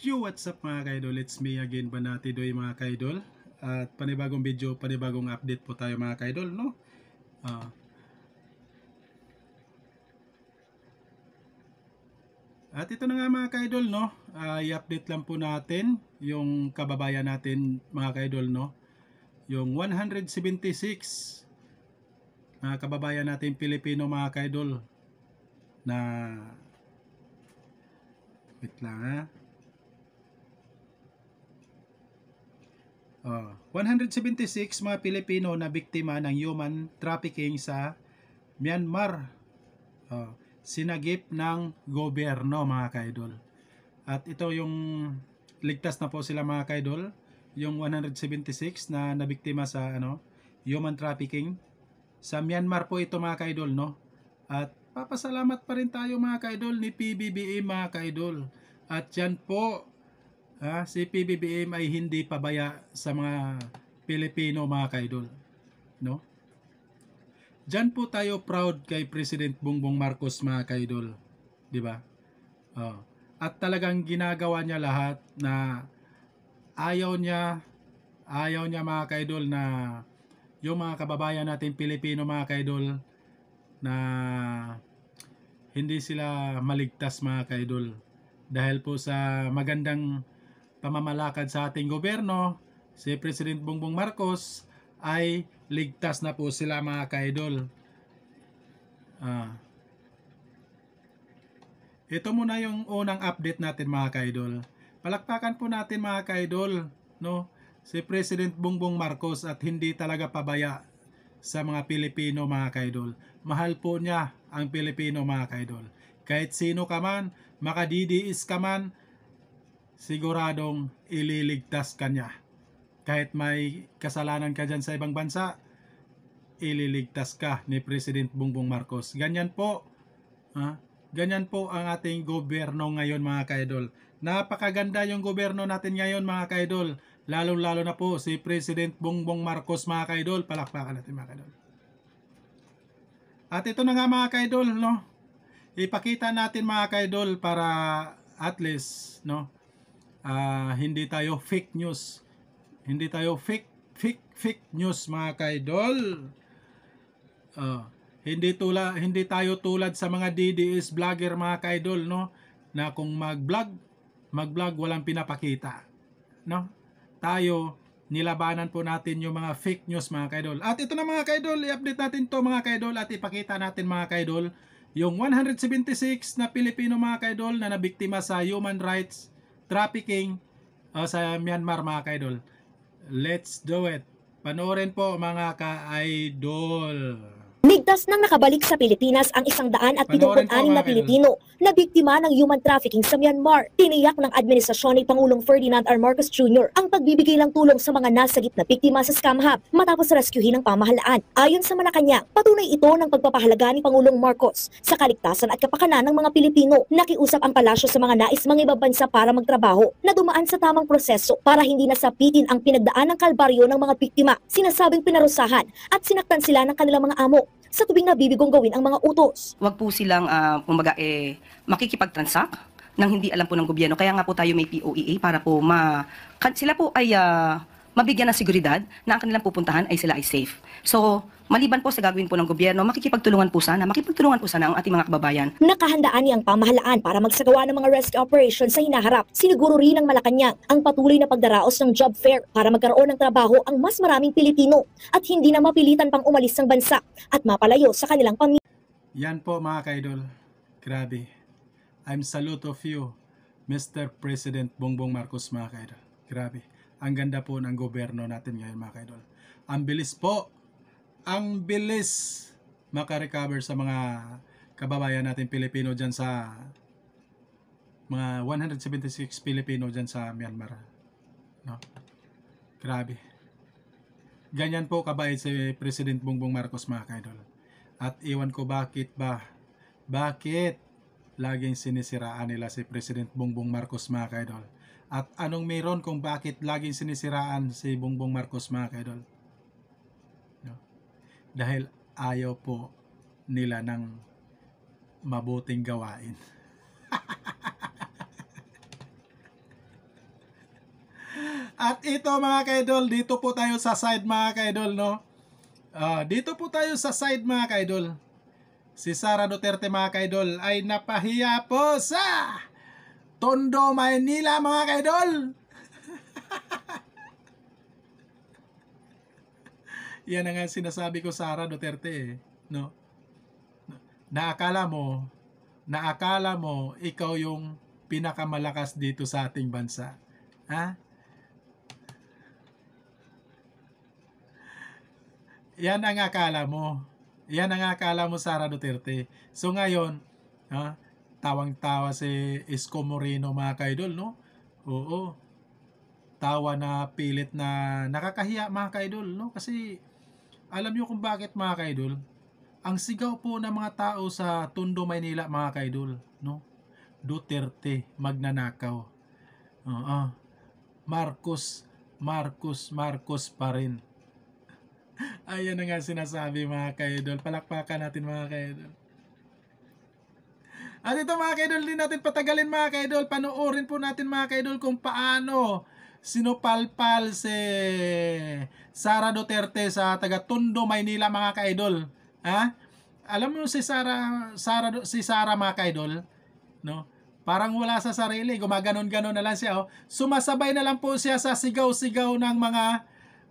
Yo, what's up mga kaidol? It's me again, Banati Doy mga kaidol. At panibagong video, panibagong update po tayo mga kaidol, no? At ito na nga mga kaidol, no? I-update lang po natin yung kababayan natin mga kaidol, no? Yung 176 mga kababayan natin Pilipino mga kaidol na wait lang ha. 176 mga Pilipino na biktima ng human trafficking sa Myanmar. Sinagip ng gobyerno mga kaidol. At ito yung ligtas na po sila mga kaidol. Yung 176 na nabiktima sa human trafficking sa Myanmar po ito mga kaidol, no? At papasalamat pa rin tayo mga kaidol ni PBBM mga kaidol. At yan po, si PBBM ay hindi pabaya sa mga Pilipino mga kaidol, no? Diyan po tayo proud kay President Bongbong Marcos mga kaidol, di ba? At talagang ginagawa niya lahat na ayaw niya mga kaidol na yung mga kababayan natin Pilipino mga kaidol na hindi sila maligtas mga kaidol. Dahil po sa magandang pamamalakad sa ating gobyerno, si President Bongbong Marcos ay ligtas na po sila mga kaidol. Ito muna yung unang update natin mga kaidol. Palakpakan po natin mga kaidol, no? Si President Bongbong Marcos at hindi talaga pabaya sa mga Pilipino mga kaidol. Mahal po niya ang Pilipino mga kaidol. Kahit sino ka man, makadidiis ka man, siguradong ililigtas ka niya. Kahit may kasalanan ka dyan sa ibang bansa, ililigtas ka ni President Bongbong Marcos. Ganyan po, ganyan po ang ating gobyerno ngayon mga kaidol. Napakaganda yung gobyerno natin ngayon mga kaidol. Lalo-lalo na po si President Bongbong Marcos mga kaidol. Palakpakan natin mga kaidol. At ito na nga mga kaidol, no? Ipakita natin mga kaidol para at least, no? Hindi tayo fake news. Hindi tayo fake news mga kaidol. Hindi tayo tulad sa mga DDS vlogger mga kaidol, no? Na kung mag-vlog walang pinapakita, no? Tayo nilabanan po natin yung mga fake news mga kaidol. At ito na mga kaidol, i-update natin to mga kaidol at ipakita natin mga kaidol yung 176 na Pilipino mga kaidol na nabiktima sa human rights trafficking sa Myanmar mga kaidol. Let's do it. Panoorin po mga ka-idol. Ligtas nang nakabalik sa Pilipinas ang 176 na Pilipino na biktima ng human trafficking sa Myanmar. Tiniyak ng administrasyon ni Pangulong Ferdinand R. Marcos Jr. ang pagbibigay ng tulong sa mga nasagip na biktima sa scam hub matapos rescuehin ng pamahalaan. Ayon sa Malacanang, patunay ito ng pagpapahalaga ni Pangulong Marcos sa kaligtasan at kapakanan ng mga Pilipino. Nakiusap ang palasyo sa mga nais mga ibang bansa para magtrabaho na dumaan sa tamang proseso para hindi nasapitin ang pinagdaan ng kalbaryo ng mga biktima. Sinasabing pinarusahan at sinaktan sila ng kanilang mga amo sa tubing nabibigong gawin ang mga utos. Huwag po silang makikipag-transact nang hindi alam po ng gobyerno. Kaya nga po tayo may POEA para po sila po ay mabigyan ng seguridad na ang kanilang pupuntahan ay sila ay safe. So, maliban po sa gagawin po ng gobyerno, makipagtulungan po sana ang ating mga kababayan. Nakahandaan niya ang pamahalaan para magsagawa ng mga rescue operations sa hinaharap. Siniguro rin ng Malacanang ang patuloy na pagdaraos ng job fair para magkaroon ng trabaho ang mas maraming Pilipino at hindi na mapilitan pang umalis ng bansa at mapalayo sa kanilang pamilya. Yan po mga kaidol. Grabe. I'm salute of you, Mr. President Bongbong Marcos mga kaidol. Grabe. Ang ganda po ng gobyerno natin ngayon mga kaidol. Ang bilis po. Ang bilis makarecover sa mga kababayan natin Pilipino dyan sa mga 176 Pilipino dyan sa Myanmar, no? Grabe. Ganyan po kabait si President Bongbong Marcos mga kaidol. At iwan ko bakit laging sinisiraan nila si President Bongbong Marcos mga kaidol. At anong meron kung bakit laging sinisiraan si Bongbong Marcos mga kaidol? Dahil ayaw po nila ng mabuting gawain. At ito mga kaidol, dito po tayo sa side mga kaidol, no? Dito po tayo sa side mga kaidol. Si Sara Duterte mga kaidol ay napahiya po sa Tondo, Maynila mga kaidol. Yan ang sinasabi ko, Sara Duterte, no? Naakala mo ikaw yung pinakamalakas dito sa ating bansa. Ha? Yan ang akala mo. Yan ang akala mo, Sara Duterte. So ngayon, tawang-tawa si Isko Moreno mga kaidol, no? Oo. Tawa na pilit na nakakahiya mga kaidol, no? Kasi alam niyo kung bakit mga kaidol? Ang sigaw po ng mga tao sa Tondo, Maynila mga kaidol, no? Duterte magnanakaw. Marcos pa rin. Ayan na nga sinasabi mga kaidol. Palakpakan natin mga kaidol. At ito mga kaidol, din natin patagalin mga kaidol. Panoorin po natin mga kaidol kung paano sinupalpal si Sara Duterte sa taga Tondo, Maynila mga kaidol. Ha? Alam mo si Sara mga kaidol, no? Parang wala sa sarili, gumaganon-ganon na lang siya, oh. Sumasabay na lang po siya sa sigaw-sigaw ng mga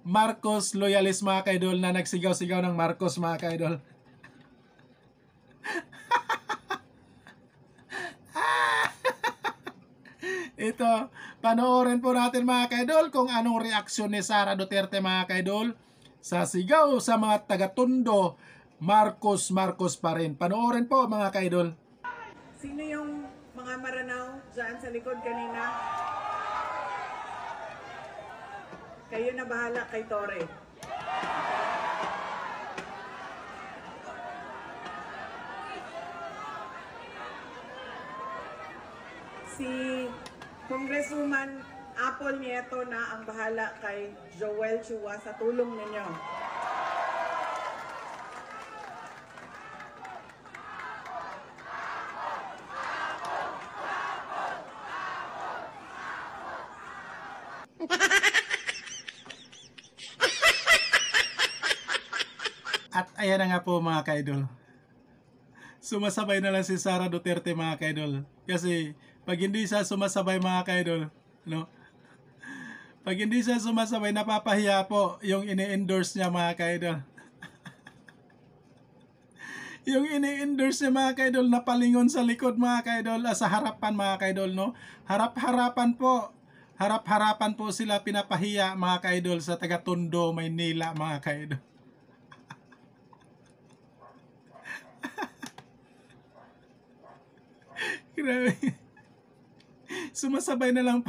Marcos loyalist mga kaidol na nagsigaw-sigaw ng Marcos mga kaidol. Ito, panoorin po natin mga kaidol kung anong reaksyon ni Sara Duterte mga kaidol sa sigaw sa mga taga-Tondo, Marcos pa rin. Panoorin po mga kaidol. Sino yung mga maranaw dyan sa likod kanina? Kayo na bahala kay Tore. Si Congresswoman Apple Nieto na ang bahala kay Joel Chua sa tulong ninyo. At ayan na nga po mga kaidol. Sumasabay na lang si Sara Duterte mga kaidol. Kasi pag hindi siya sumasabay mga kaidol, no? Pag hindi siya sumasabay, napapahiya po yung ini-endorse niya mga kaidol. Yung ini-endorse niya mga kaidol, napalingon sa likod mga kaidol, sa harapan mga kaidol, no? Harap-harapan po. Harap-harapan po sila pinapahiya mga kaidol sa taga Tondo, Maynila mga kaidol. Grabe. Sumasabay na lang po.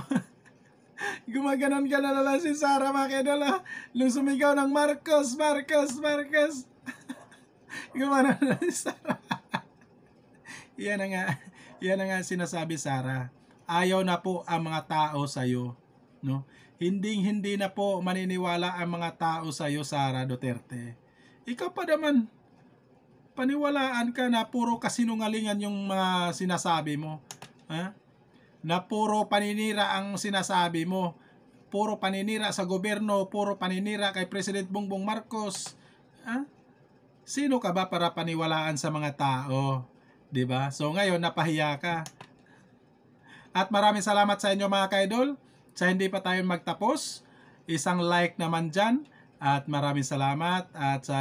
Gumaganon-ganon na lang si Sara mga kaidol. Nung sumigaw ng Marcos. Gumaganon na lang si Sara. Yan na nga sinasabi Sara. Ayaw na po ang mga tao sa'yo. No? Hindi na po maniniwala ang mga tao sa'yo, Sara Duterte. Ikaw pa naman, paniwalaan ka na puro kasinungalingan yung mga sinasabi mo. Ha? Na puro paninira ang sinasabi mo. Puro paninira sa gobyerno, puro paninira kay President Bongbong Marcos. Ha? Sino ka ba para paniwalaan sa mga tao? 'Di ba? So ngayon napahiya ka. At maraming salamat sa inyo mga kaidol. Sa hindi pa tayo magtapos, isang like naman dyan. At maraming salamat. At sa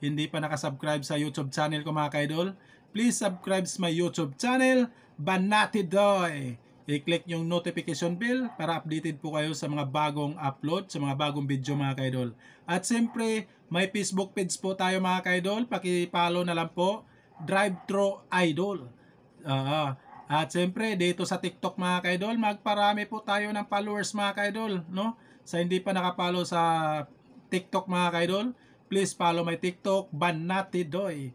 hindi pa nakasubscribe sa YouTube channel ko mga kaidol, please subscribe sa my YouTube channel, Banatidoy. I-click yung notification bell para updated po kayo sa mga bagong upload, sa mga bagong video mga kaidol. At siyempre, may Facebook page po tayo mga kaidol. Paki-follow na lang po, Drive-Thru Idol. At siyempre, dito sa TikTok mga kaidol, magparami po tayo ng followers mga kaidol. No? Sa hindi pa nakapollow sa TikTok mga kaidol, please follow my TikTok, Banatidoy.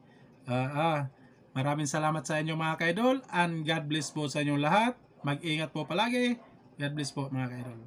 Maraming salamat sa inyo mga kaidol, and God bless po sa inyong lahat. Mag-ingat po palagi. God bless po mga kaidol.